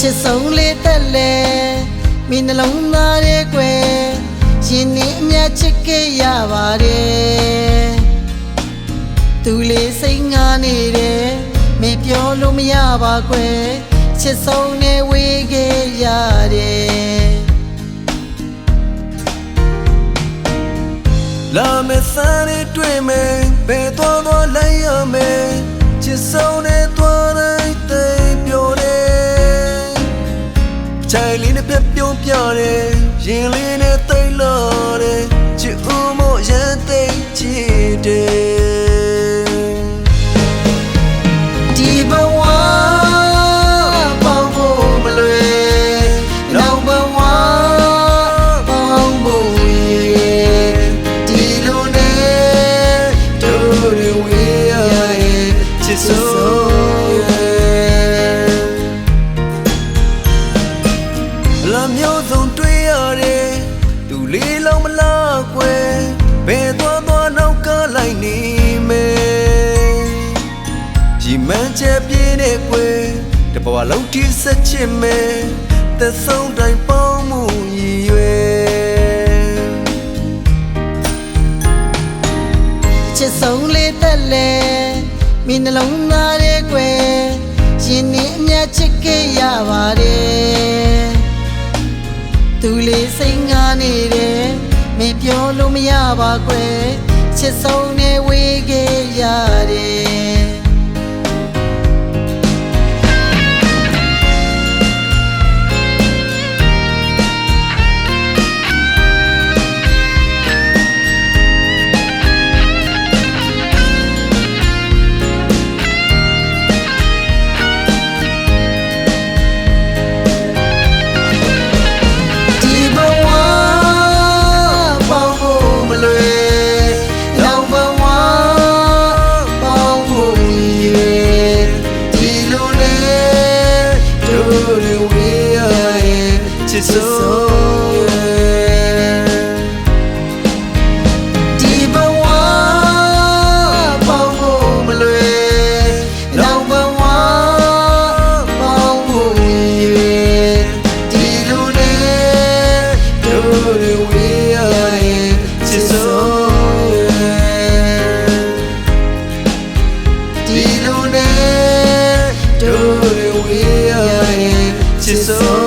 ချစ်ဆုံးလေးတက်လေမင်းနှလုံးသားရဲ့ကွယ်ရှင်နေအမြတ်ချစ်ခဲ့ရပါတယ်သူလေးစိတ်ငါနေတယ်မပြောလို့မရပါကွယ်ချစ်ဆုံးနဲ့ဝေးခဲ့ရတယ်လာမေစံနဲ့တွေ့မယ်ဘယ်သွားသွားလိုက်ရမယ်ချစ်ဆုံးနဲ့သွားတိုင်းသိပြောတယ်ချိုင်လေးနဲ့ပြပြုံးပြတယ်ရင်လေးနဲ့သိလာတယ်ချစ်ဦးမို့ရန်သိချစ်တယ်ဒီဘဝပေါင်းဖို့မလွယ်နောက်ဘဝပေါင်းဖို့ဒီလိုနဲ့တို့တွေဝေးရရဲ့ချစ်ဆုံးလာမျိုးစုံတွေ့ရတယ်သူလေးလုံးမလားကွယ်ဘယ်သွားသွားနောက်ကလိုက်နေမယ်ရီမန်းချက်ပြင်းတဲ့ကွယ်တဘဝလုံးထိဆက်ချစ်မယ်သက်ဆုံးတိုင်းပေါင်းမှုရည်ရွယ်ချစ်ဆုံးလေးတက်လေမင်းနှလုံးသားရဲ့ကွယ်ရှင်နေအမြတ်ချစ်ခဲ့ရပါတယ်သူလေးစိတ်ငါနေတယ်မပြောလို့မရပါကွယ်ချစ်ဆုံးနဲ့ဝေးခဲ့ရတယ်ချစ်ဆုံးဒီဘဝပေါင်းဖို့မလွယ်နောက်ဘဝပေါင်းဖို့ရည်ဒီလိုနဲ့တို့တွေဝေးရရဲ့ချစ်ဆုံးဒီလိုနဲ့တို့တွေဝေးရရဲ့ချစ်ဆုံး